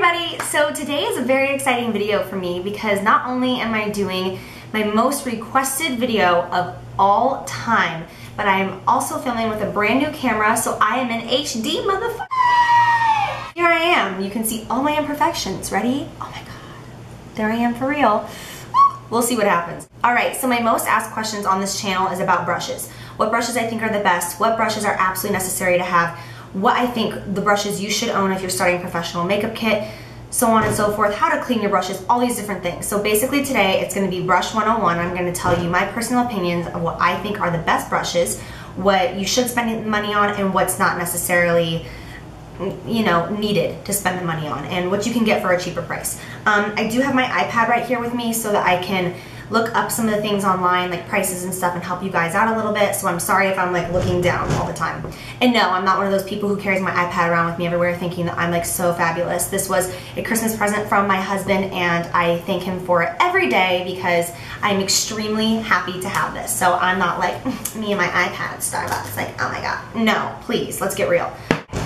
everybody! So today is a very exciting video for me because not only am I doing my most requested video of all time, but I am also filming with a brand new camera, so I am in HD, motherfucker! Here I am. You can see all my imperfections. Ready? Oh my god. There I am for real. We'll see what happens. Alright, so my most asked questions on this channel is about brushes. What brushes I think are the best, what brushes are absolutely necessary to have, what I think the brushes you should own if you're starting a professional makeup kit, so on and so forth, how to clean your brushes, all these different things. So basically today it's going to be Brush 101. I'm going to tell you my personal opinions of what I think are the best brushes, what you should spend money on, and what's not necessarily, you know, needed to spend the money on, and what you can get for a cheaper price. I do have my iPad right here with me so that I can look up some of the things online, like prices and stuff, and help you guys out a little bit. So I'm sorry if I'm like looking down all the time. And no, I'm not one of those people who carries my iPad around with me everywhere thinking that I'm like so fabulous. This was a Christmas present from my husband and I thank him for it every day because I'm extremely happy to have this. So I'm not like me and my iPad at Starbucks, like, oh my god. No, please, let's get real.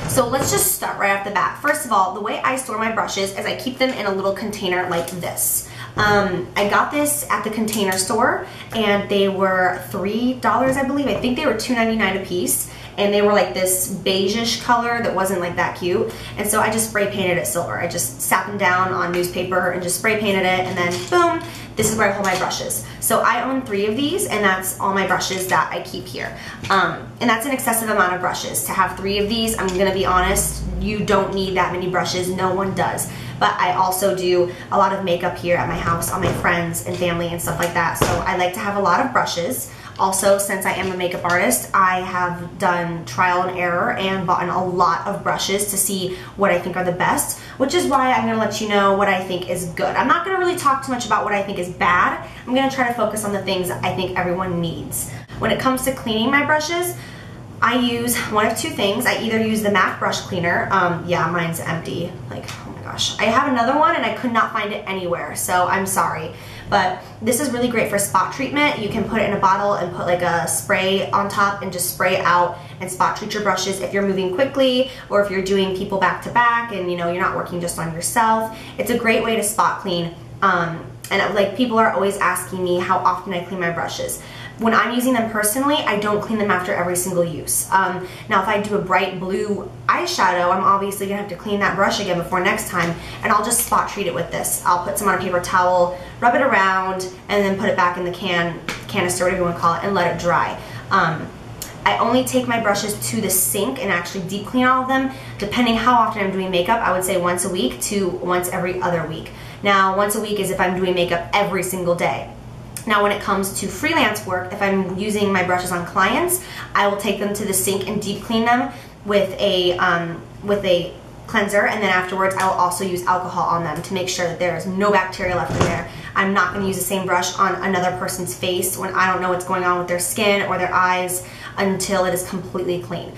So let's just start right off the bat. First of all, the way I store my brushes is I keep them in a little container like this. I got this at the Container Store and they were $3, I believe. I think they were $2.99 a piece, and they were like this beige-ish color that wasn't like that cute. And so I just spray painted it silver. I just sat them down on newspaper and just spray painted it, and then boom, this is where I hold my brushes. So I own 3 of these, and that's all my brushes that I keep here. And that's an excessive amount of brushes. To have 3 of these, I'm gonna be honest, you don't need that many brushes. No one does. But I also do a lot of makeup here at my house on my friends and family and stuff like that. So I like to have a lot of brushes. Also, since I am a makeup artist, I have done trial and error and bought a lot of brushes to see what I think are the best, which is why I'm gonna let you know what I think is good. I'm not gonna really talk too much about what I think is bad. I'm gonna try to focus on the things that I think everyone needs. When it comes to cleaning my brushes, I use one of 2 things. I either use the MAC brush cleaner. Yeah, mine's empty. Like, oh my gosh. I have another one and I could not find it anywhere, so I'm sorry. But this is really great for spot treatment. You can put it in a bottle and put like a spray on top and just spray it out and spot treat your brushes if you're moving quickly or if you're doing people back to back and you know you're not working just on yourself. It's a great way to spot clean. And like people are always asking me how often I clean my brushes. When I'm using them personally, I don't clean them after every single use. Now if I do a bright blue eyeshadow, I'm obviously gonna have to clean that brush again before next time, and I'll just spot treat it with this. I'll put some on a paper towel, rub it around, and then put it back in the canister, whatever you wanna call it, and let it dry. I only take my brushes to the sink and actually deep clean all of them. Depending how often I'm doing makeup, I would say once a week to once every other week. Now, once a week is if I'm doing makeup every single day. Now when it comes to freelance work, if I'm using my brushes on clients, I will take them to the sink and deep clean them with a cleanser, and then afterwards I will also use alcohol on them to make sure that there is no bacteria left in there. I'm not going to use the same brush on another person's face when I don't know what's going on with their skin or their eyes until it is completely clean.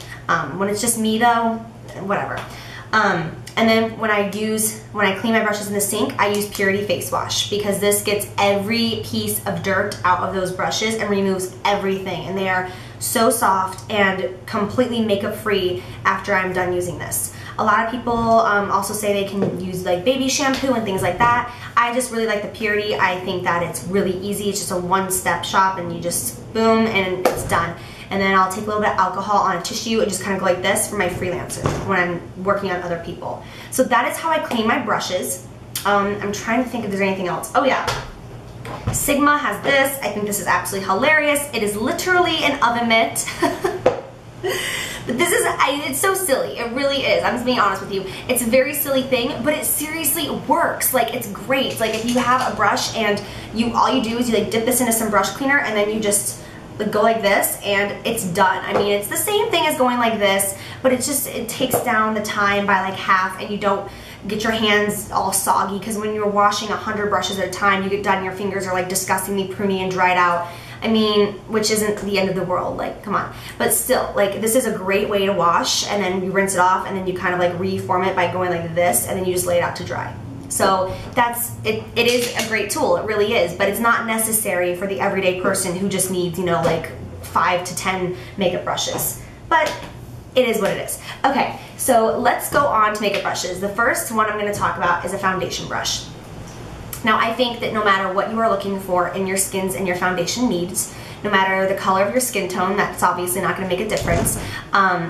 When it's just me though, whatever. And then when I clean my brushes in the sink, I use Purity Face Wash because this gets every piece of dirt out of those brushes and removes everything. And they are so soft and completely makeup free after I'm done using this. A lot of people also say they can use like baby shampoo and things like that. I just really like the Purity. I think that it's really easy. It's just a one-step shop and you just boom and it's done. And then I'll take a little bit of alcohol on a tissue and just kind of go like this for my freelancer when I'm working on other people. So that is how I clean my brushes. I'm trying to think if there's anything else. Oh yeah, Sigma has this. I think this is absolutely hilarious. It is literally an oven mitt. But this is, it's so silly. It really is. I'm just being honest with you. It's a very silly thing, but it seriously works. Like, it's great. Like, if you have a brush and all you do is you like dip this into some brush cleaner and then you just go like this and it's done. I mean, it's the same thing as going like this, but it takes down the time by like half and you don't get your hands all soggy because when you're washing 100 brushes at a time, you get done, your fingers are like disgustingly pruny and dried out. I mean, which isn't the end of the world, like, come on. But still, like, this is a great way to wash, and then you rinse it off, and then you kind of like reform it by going like this, and then you just lay it out to dry. So that's, it is a great tool, it really is, but it's not necessary for the everyday person who just needs, you know, like 5 to 10 makeup brushes. But it is what it is. Okay, so let's go on to makeup brushes. The first one I'm going to talk about is a foundation brush. Now, I think that no matter what you are looking for in your skin's and your foundation needs, no matter the color of your skin tone, that's obviously not going to make a difference.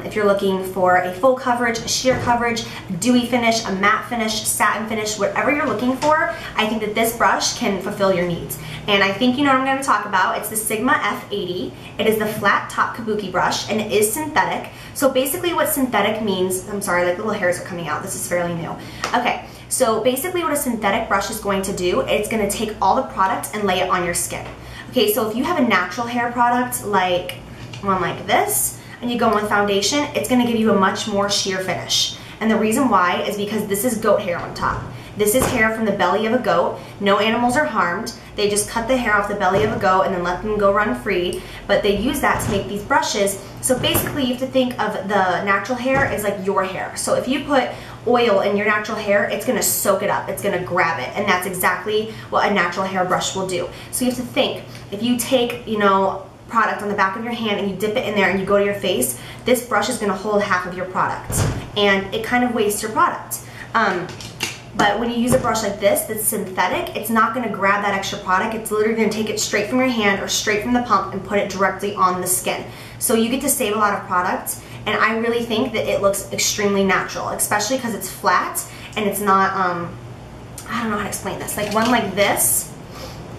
If you're looking for a full coverage, a sheer coverage, a dewy finish, a matte finish, satin finish, whatever you're looking for, I think that this brush can fulfill your needs. And I think you know what I'm going to talk about. It's the Sigma F80. It is the flat top kabuki brush, and it is synthetic. So basically what synthetic means, I'm sorry, like little hairs are coming out. This is fairly new. Okay, so basically what a synthetic brush is going to do, it's going to take all the product and lay it on your skin. Okay, so if you have a natural hair product like one like this, and you go in with foundation, it's going to give you a much more sheer finish. And the reason why is because this is goat hair on top. This is hair from the belly of a goat. No animals are harmed. They just cut the hair off the belly of a goat and then let them go run free. But they use that to make these brushes. So basically you have to think of the natural hair as like your hair. So if you put oil in your natural hair, it's going to soak it up. It's going to grab it. And that's exactly what a natural hair brush will do. So you have to think, if you take, you know, product on the back of your hand and you dip it in there and you go to your face, this brush is going to hold half of your product. And it kind of wastes your product. But when you use a brush like this that's synthetic, it's not going to grab that extra product. It's literally going to take it straight from your hand or straight from the pump and put it directly on the skin. So you get to save a lot of product, and I really think that it looks extremely natural, especially because it's flat and it's not, I don't know how to explain this. Like one like this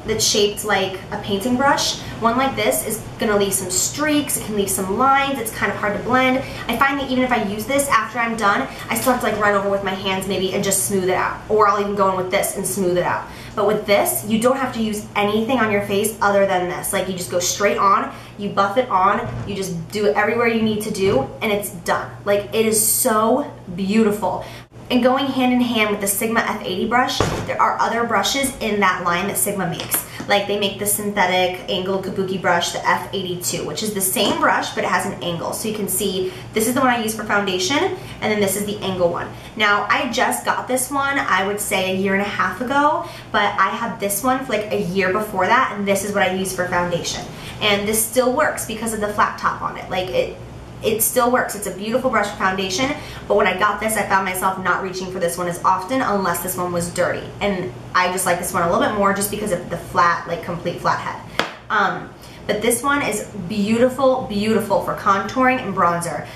that's shaped like a painting brush, one like this is going to leave some streaks, it can leave some lines, it's kind of hard to blend. I find that even if I use this after I'm done, I still have to like run over with my hands maybe and just smooth it out. Or I'll even go in with this and smooth it out. But with this, you don't have to use anything on your face other than this. Like you just go straight on, you buff it on, you just do it everywhere you need to do, and it's done. Like it is so beautiful. And going hand in hand with the Sigma F80 brush, there are other brushes in that line that Sigma makes. Like they make the synthetic angled kabuki brush, the F82, which is the same brush, but it has an angle. So you can see this is the one I use for foundation, and then this is the angle one. Now, I just got this one, I would say 1.5 years ago, but I had this one for like a year before that, and this is what I use for foundation. And this still works because of the flat top on it. Like it still works. It's a beautiful brush for foundation, but when I got this, I found myself not reaching for this one as often unless this one was dirty. And I just like this one a little bit more just because of the flat, like complete flat head. But this one is beautiful, beautiful for contouring and bronzer,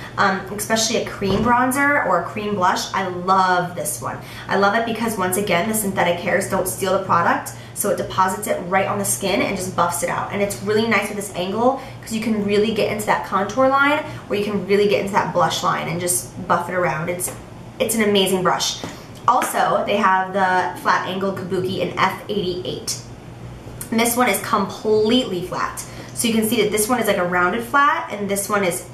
especially a cream bronzer or a cream blush. I love this one. I love it because once again, the synthetic hairs don't steal the product, so it deposits it right on the skin and just buffs it out. And it's really nice with this angle because you can really get into that contour line or you can really get into that blush line and just buff it around. It's an amazing brush. Also, they have the flat angled kabuki in F88. And this one is completely flat. So you can see that this one is like a rounded flat and this one is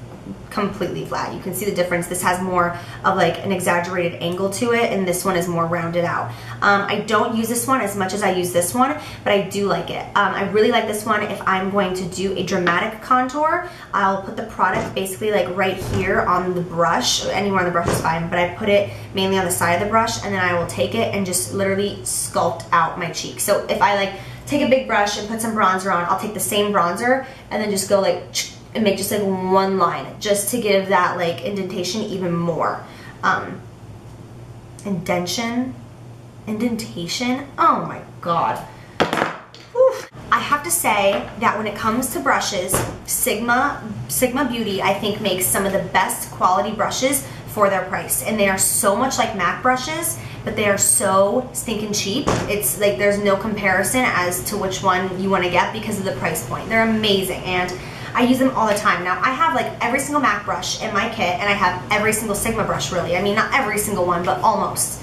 completely flat. You can see the difference. This has more of like an exaggerated angle to it and this one is more rounded out. I don't use this one as much as I use this one, but I do like it. I really like this one if I'm going to do a dramatic contour. I'll put the product basically like right here on the brush. Anywhere on the brush is fine, but I put it mainly on the side of the brush and then I will take it and just literally sculpt out my cheek. So if I like take a big brush and put some bronzer on, I'll take the same bronzer and then just go like and make just like one line just to give that like indentation even more. Indentation, oh my god. Whew. I have to say that when it comes to brushes, Sigma Beauty I think makes some of the best quality brushes for their price, and they are so much like MAC brushes, but they are so stinking cheap. It's like there's no comparison as to which one you want to get because of the price point. They're amazing and I use them all the time. Now I have like every single MAC brush in my kit and I have every single Sigma brush really. I mean not every single one, but almost.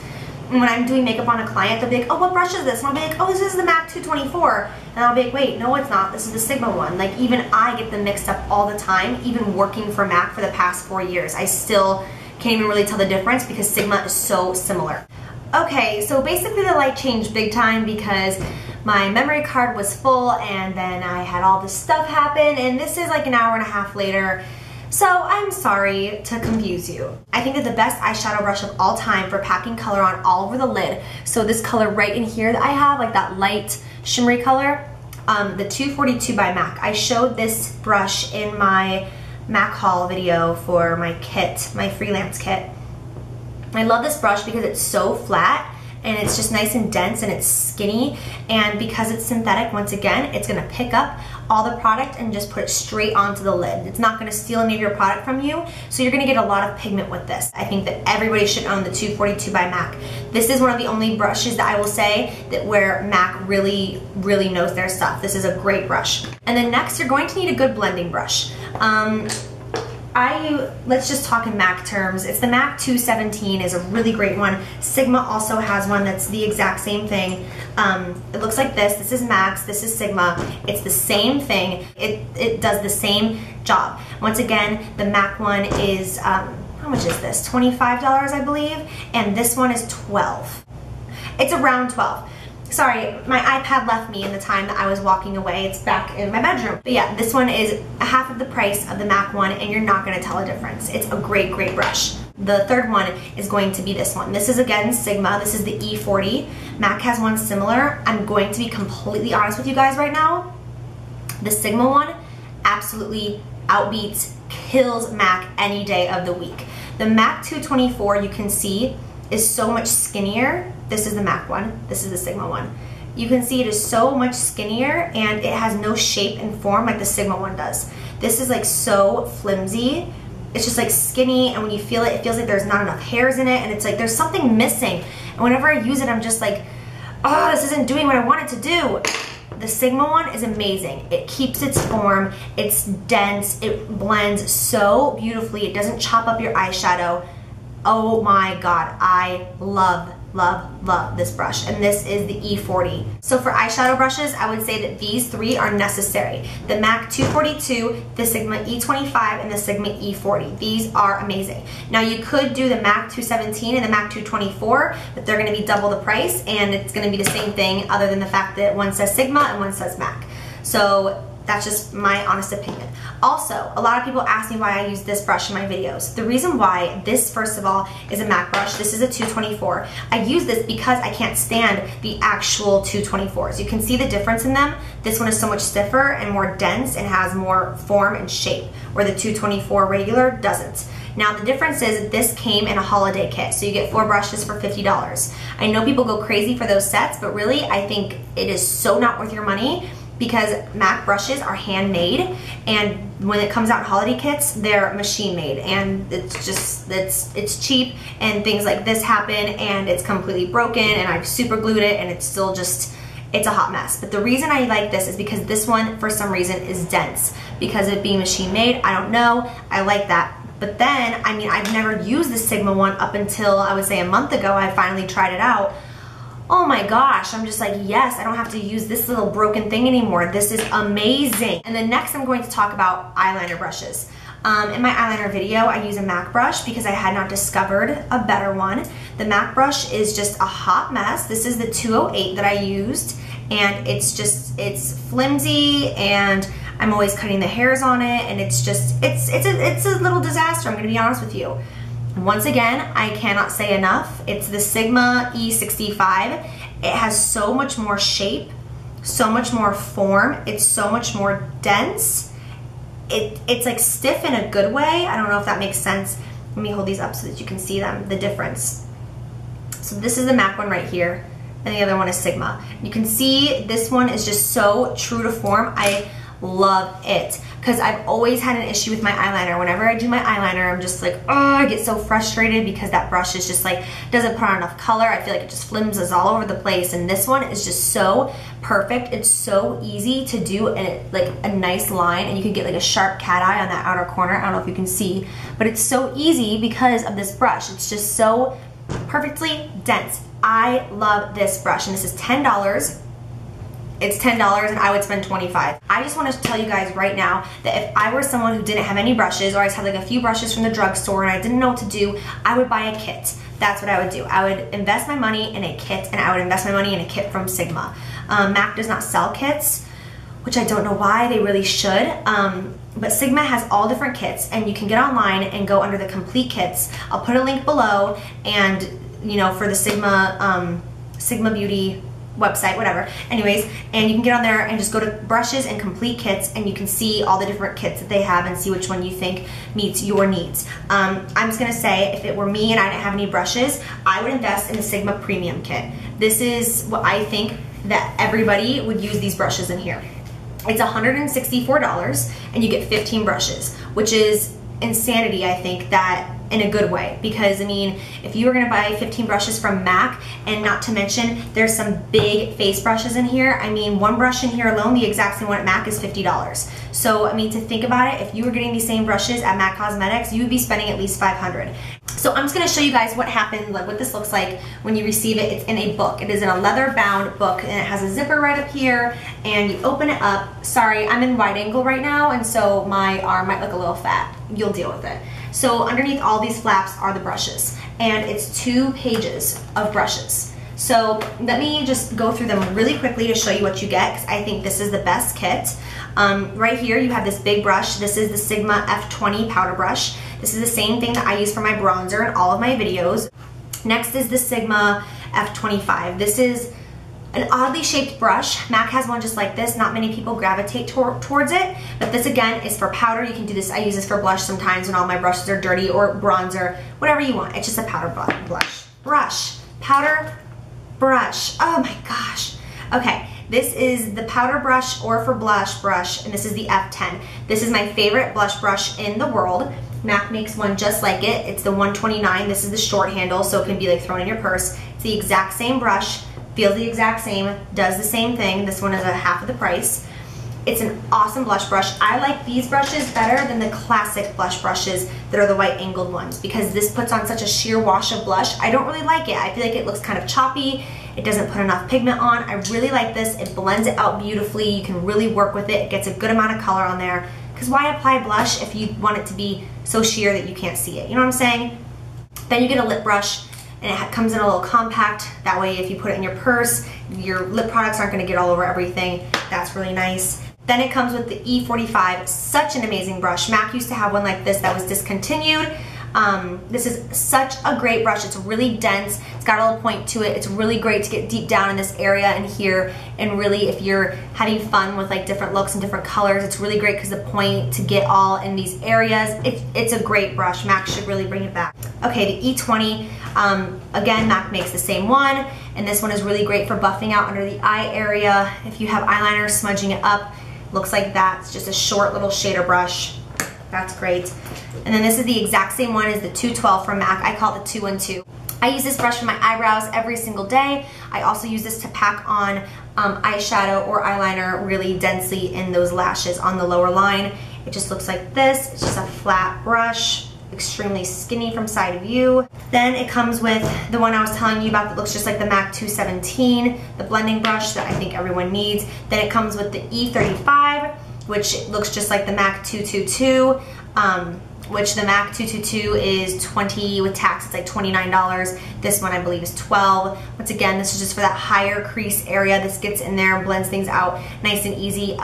And when I'm doing makeup on a client, they'll be like, oh, what brush is this? And I'll be like, oh, this is the MAC 224. And I'll be like, wait, no it's not, this is the Sigma one. Like even I get them mixed up all the time, even working for MAC for the past 4 years. I still can't even really tell the difference because Sigma is so similar. Okay, so basically the light changed big time because my memory card was full and then I had all this stuff happen and this is like 1.5 hours later. So I'm sorry to confuse you. I think that the best eyeshadow brush of all time for packing color on all over the lid, so this color right in here that I have, like that light shimmery color, the 242 by MAC. I showed this brush in my MAC haul video for my kit, my freelance kit. I love this brush because it's so flat and it's just nice and dense and it's skinny, and because it's synthetic, once again, it's gonna pick up all the product and just put it straight onto the lid. It's not gonna steal any of your product from you, so you're gonna get a lot of pigment with this. I think that everybody should own the 242 by MAC. This is one of the only brushes that I will say that where MAC really knows their stuff. This is a great brush. And then next, you're going to need a good blending brush. Let's just talk in MAC terms. It's the MAC 217 is a really great one. Sigma also has one that's the exact same thing. It looks like this. This is MAC's, this is Sigma. It's the same thing. It does the same job. Once again, the MAC one is, how much is this? $25, I believe. And this one is $12. It's around $12. Sorry, my iPad left me in the time that I was walking away. It's back in my bedroom. But yeah, this one is half of the price of the MAC one, and you're not gonna tell a difference. It's a great brush. The third one is going to be this one. This is again Sigma. This is the E40. MAC has one similar. I'm going to be completely honest with you guys right now. The Sigma one absolutely outbeats, kills MAC any day of the week. The MAC 224, you can see, is so much skinnier. This is the MAC one, this is the Sigma one. You can see it is so much skinnier and it has no shape and form like the Sigma one does. This is like so flimsy. It's just like skinny, and when you feel it, it feels like there's not enough hairs in it, and it's like there's something missing. And whenever I use it, I'm just like, oh, this isn't doing what I want it to do. The Sigma one is amazing. It keeps its form, it's dense, it blends so beautifully, it doesn't chop up your eyeshadow. Oh my God, I love this brush, and this is the E40. So for eyeshadow brushes, I would say that these three are necessary. The MAC 242, the Sigma E25, and the Sigma E40. These are amazing. Now you could do the MAC 217 and the MAC 224, but they're gonna be double the price, and it's gonna be the same thing other than the fact that one says Sigma and one says MAC. So that's just my honest opinion. Also, a lot of people ask me why I use this brush in my videos. The reason why, this first of all is a MAC brush. This is a 224. I use this because I can't stand the actual 224s. You can see the difference in them. This one is so much stiffer and more dense and has more form and shape, where the 224 regular doesn't. Now the difference is that this came in a holiday kit, so you get 4 brushes for $50. I know people go crazy for those sets, but really I think it is so not worth your money, because MAC brushes are handmade, and when it comes out in holiday kits, they're machine made, and it's just, it's cheap, and things like this happen, and it's completely broken, and I've super glued it, and it's still just, it's a hot mess. But the reason I like this is because this one, for some reason, is dense. Because of it being machine made, I don't know, I like that. But then, I mean, I've never used the Sigma one up until, I would say, a month ago. I finally tried it out. Oh my gosh, I'm just like, yes, I don't have to use this little broken thing anymore. This is amazing. And then next I'm going to talk about eyeliner brushes. In my eyeliner video, I use a MAC brush because I had not discovered a better one. The MAC brush is just a hot mess. This is the 208 that I used, and it's flimsy, and I'm always cutting the hairs on it, and it's a little disaster, I'm gonna be honest with you. Once again, I cannot say enough. It's the Sigma E65. It has so much more shape, so much more form. It's so much more dense. It's like stiff in a good way. I don't know if that makes sense. Let me hold these up so that you can see them, the difference. So this is the MAC one right here, and the other one is Sigma. You can see this one is just so true to form. I love it, because I've always had an issue with my eyeliner. Whenever I do my eyeliner, I'm just like, oh, I get so frustrated because that brush is just like, doesn't put on enough color. I feel like it just flimses all over the place, and this one is just so perfect. It's so easy to do, and it like a nice line, and you can get like a sharp cat eye on that outer corner. I don't know if you can see, but it's so easy because of this brush. It's just so perfectly dense. I love this brush, and this is $10. It's $10 and I would spend $25. I just want to tell you guys right now that if I were someone who didn't have any brushes, or I just had like a few brushes from the drugstore and I didn't know what to do, I would buy a kit. That's what I would do. I would invest my money in a kit, and I would invest my money in a kit from Sigma. MAC does not sell kits, which I don't know why. They really should. But Sigma has all different kits, and you can get online and go under the complete kits. I'll put a link below, and you know, for the Sigma Beauty website, whatever. Anyways, and you can get on there and just go to brushes and complete kits, and you can see all the different kits that they have and see which one you think meets your needs. I'm just gonna say, if it were me and I didn't have any brushes, I would invest in the Sigma Premium Kit. This is what I think that everybody would use these brushes in here. It's $164 and you get 15 brushes, which is insanity, I think, that in a good way, because I mean, if you were gonna buy 15 brushes from MAC, and not to mention there's some big face brushes in here. I mean, one brush in here alone, the exact same one at MAC, is $50. So I mean, to think about it, if you were getting these same brushes at MAC Cosmetics, you would be spending at least $500. So I'm just gonna show you guys what happens, like what this looks like when you receive it. It's in a book. It is in a leather bound book, and it has a zipper right up here, and you open it up. Sorry, I'm in wide angle right now, and so my arm might look a little fat. You'll deal with it. So underneath all these flaps are the brushes, and it's 2 pages of brushes. So let me just go through them really quickly to show you what you get, because I think this is the best kit. Right here you have this big brush. This is the Sigma F20 powder brush. This is the same thing that I use for my bronzer in all of my videos. Next is the Sigma F25. This is an oddly shaped brush. MAC has one just like this. Not many people gravitate towards it, but this again is for powder. You can do this. I use this for blush sometimes when all my brushes are dirty, or bronzer, whatever you want. It's just a powder brush. Powder brush. Oh my gosh. Okay, this is the powder brush, or for blush brush, and this is the F10. This is my favorite blush brush in the world. MAC makes one just like it. It's the 129. This is the short handle, so it can be like thrown in your purse. It's the exact same brush. Feels the exact same, does the same thing. This one is a half of the price. It's an awesome blush brush. I like these brushes better than the classic blush brushes that are the white angled ones, because this puts on such a sheer wash of blush. I don't really like it. I feel like it looks kind of choppy. It doesn't put enough pigment on. I really like this. It blends it out beautifully. You can really work with it. It gets a good amount of color on there, because why apply blush if you want it to be so sheer that you can't see it? You know what I'm saying? Then you get a lip brush, and it comes in a little compact. That way if you put it in your purse, your lip products aren't gonna get all over everything. That's really nice. Then it comes with the E45, such an amazing brush. MAC used to have one like this that was discontinued. This is such a great brush. It's really dense. It's got a little point to it. It's really great to get deep down in this area and here, and really if you're having fun with like different looks and different colors, it's really great because the point to get all in these areas. It's a great brush. MAC should really bring it back. Okay, the E20, again, MAC makes the same one, and this one is really great for buffing out under the eye area. If you have eyeliner, smudging it up, looks like that. It's just a short little shader brush. That's great. And then this is the exact same one as the 212 from MAC. I call it the 212. I use this brush for my eyebrows every single day. I also use this to pack on eyeshadow or eyeliner really densely in those lashes on the lower line. It just looks like this. It's just a flat brush, extremely skinny from side view. Then it comes with the one I was telling you about that looks just like the MAC 217, the blending brush that I think everyone needs. Then it comes with the E35, which looks just like the MAC 222, which the MAC 222 is 20 with tax. It's like $29. This one I believe is 12. Once again, this is just for that higher crease area. This gets in there and blends things out nice and easy.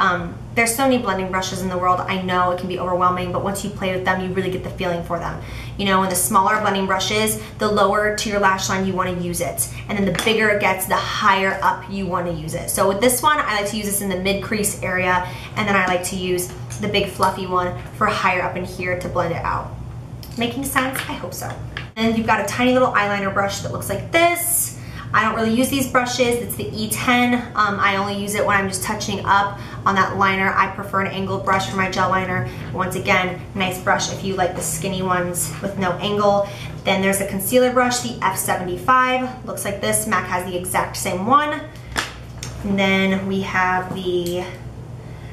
There's so many blending brushes in the world. I know it can be overwhelming, but once you play with them, you really get the feeling for them. You know, and the smaller blending brushes, the lower to your lash line you want to use it. And then the bigger it gets, the higher up you want to use it. So with this one, I like to use this in the mid crease area, and then I like to use the big fluffy one for higher up in here to blend it out. Making sense? I hope so. And you've got a tiny little eyeliner brush that looks like this. I don't really use these brushes. It's the E10. I only use it when I'm just touching up on that liner. I prefer an angled brush for my gel liner. Once again, nice brush if you like the skinny ones with no angle. Then there's a concealer brush, the F75. Looks like this. MAC has the exact same one. And then we have the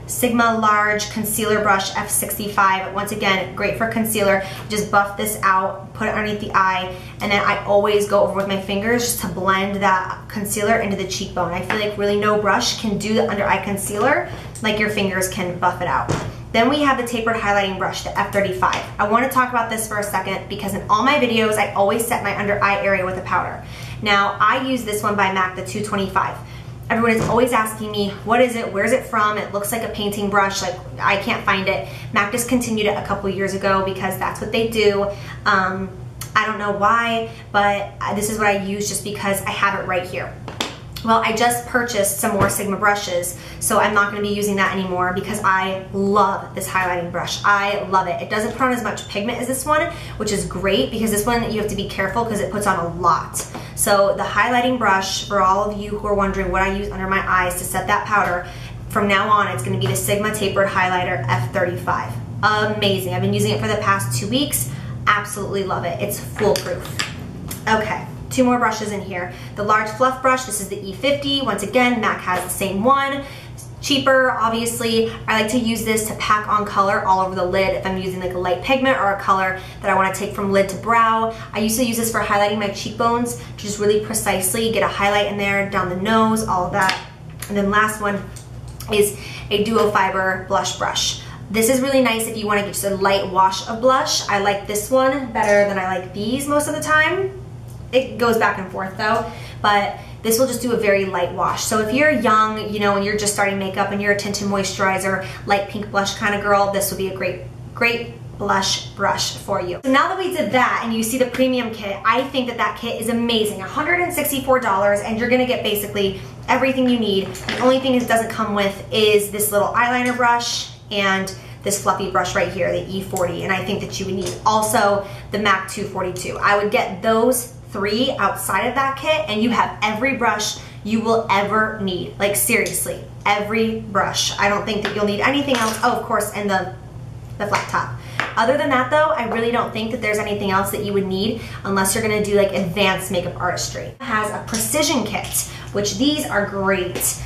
Sigma Large Concealer Brush F65. Once again, great for concealer. Just buff this out, put it underneath the eye, and then I always go over with my fingers just to blend that concealer into the cheekbone. I feel like really no brush can do the under eye concealer like your fingers can buff it out. Then we have the tapered highlighting brush, the F35. I want to talk about this for a second because in all my videos, I always set my under eye area with a powder. Now, I use this one by MAC, the 225. Everyone is always asking me, what is it? Where's it from? It looks like a painting brush. Like, I can't find it. MAC discontinued it a couple years ago because that's what they do. I don't know why, but this is what I use just because I have it right here. Well, I just purchased some more Sigma brushes, so I'm not going to be using that anymore because I love this highlighting brush. I love it. It doesn't put on as much pigment as this one, which is great because this one you have to be careful because it puts on a lot. So the highlighting brush, for all of you who are wondering what I use under my eyes to set that powder, from now on it's going to be the Sigma Tapered Highlighter F35. Amazing. I've been using it for the past 2 weeks. Absolutely love it. It's foolproof. Okay. 2 more brushes in here. The large fluff brush, this is the E50. Once again, MAC has the same one. Cheaper, obviously. I like to use this to pack on color all over the lid if I'm using like a light pigment or a color that I want to take from lid to brow. I used to use this for highlighting my cheekbones to just really precisely get a highlight in there, down the nose, all of that. And then last one is a duo fiber blush brush. This is really nice if you want to get just a light wash of blush. I like this one better than I like these most of the time. It goes back and forth though, but this will just do a very light wash. So if you're young, you know, and you're just starting makeup and you're a tinted moisturizer, light pink blush kind of girl, this will be a great blush brush for you. So now that we did that and you see the premium kit, I think that that kit is amazing. $164, and you're gonna get basically everything you need. The only thing it doesn't come with is this little eyeliner brush and this fluffy brush right here, the E40, and I think that you would need also the MAC 242. I would get those 3 outside of that kit and you have every brush you will ever need. Like seriously, every brush. I don't think that you'll need anything else. Oh, of course, and the flat top. Other than that though, I really don't think that there's anything else that you would need unless you're gonna do like advanced makeup artistry. It has a precision kit, which these are great.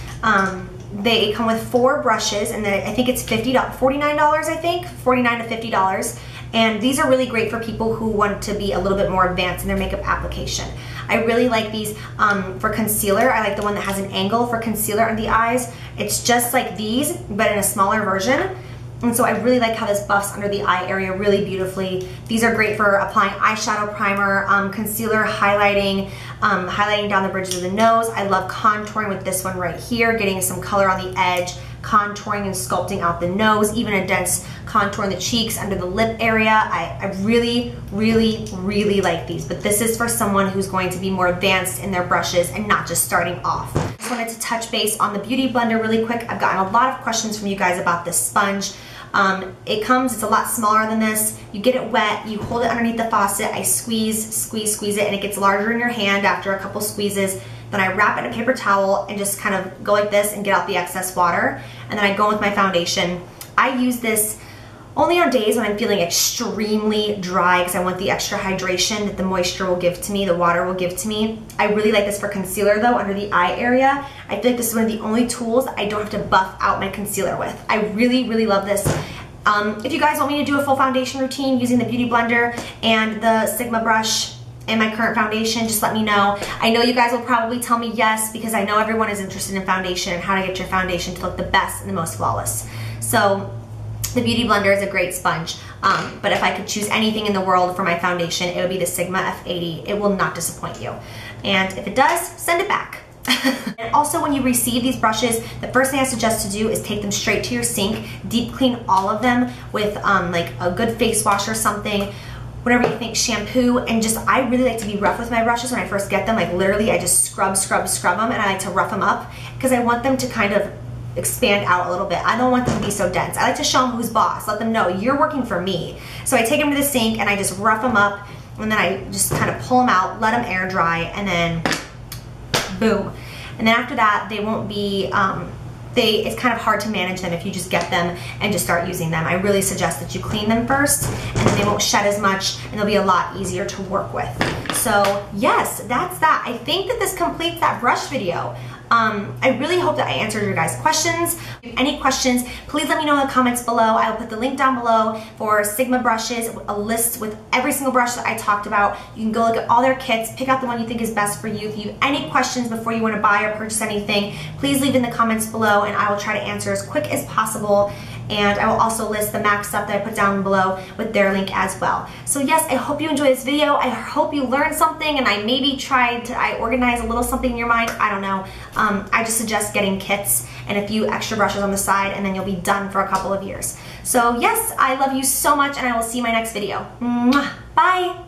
They come with 4 brushes, and I think it's $49, I think, $49 to $50. And these are really great for people who want to be a little bit more advanced in their makeup application. I really like these for concealer. I like the one that has an angle for concealer under the eyes. It's just like these, but in a smaller version. And so I really like how this buffs under the eye area really beautifully. These are great for applying eyeshadow primer, concealer, highlighting, highlighting down the bridges of the nose. I love contouring with this one right here, getting some color on the edge, contouring and sculpting out the nose, even a dense contour in the cheeks, under the lip area. I really, really, really like these, but this is for someone who's going to be more advanced in their brushes and not just starting off. I just wanted to touch base on the Beauty Blender really quick. I've gotten a lot of questions from you guys about this sponge. It's a lot smaller than this. You get it wet, you hold it underneath the faucet, I squeeze it, and it gets larger in your hand after a couple squeezes. Then I wrap it in a paper towel and just kind of go like this and get out the excess water. And then I go with my foundation. I use this only on days when I'm feeling extremely dry because I want the extra hydration that the moisture will give to me, the water will give to me. I really like this for concealer though, under the eye area. I feel like this is one of the only tools that I don't have to buff out my concealer with. I really, really love this. If you guys want me to do a full foundation routine using the Beauty Blender and the Sigma brush and my current foundation, just let me know. I know you guys will probably tell me yes because I know everyone is interested in foundation and how to get your foundation to look the best and the most flawless. So the Beauty Blender is a great sponge, but if I could choose anything in the world for my foundation, it would be the Sigma F80. It will not disappoint you. And if it does, send it back. And also when you receive these brushes, the first thing I suggest to do is take them straight to your sink, deep clean all of them with like a good face wash or something, whatever you think, shampoo, and just, I really like to be rough with my brushes when I first get them. Like literally I just scrub them, and I like to rough them up because I want them to kind of expand out a little bit. I don't want them to be so dense. I like to show them who's boss, let them know you're working for me. So I take them to the sink and I just rough them up, and then I just kind of pull them out, let them air dry, and then boom. And then after that, they won't be, it's kind of hard to manage them if you just get them and just start using them. I really suggest that you clean them first, and then they won't shed as much, and they'll be a lot easier to work with. So yes, that's that. I think that this completes that brush video. I really hope that I answered your guys' questions. If you have any questions, please let me know in the comments below. I will put the link down below for Sigma brushes, a list with every single brush that I talked about. You can go look at all their kits, pick out the one you think is best for you. If you have any questions before you want to buy or purchase anything, please leave in the comments below and I will try to answer as quick as possible. And I will also list the MAC stuff that I put down below with their link as well. So yes, I hope you enjoyed this video. I hope you learned something, and I maybe I organized a little something in your mind. I don't know. I just suggest getting kits and a few extra brushes on the side, and then you'll be done for a couple of years. So yes, I love you so much, and I will see you in my next video. Mwah. Bye.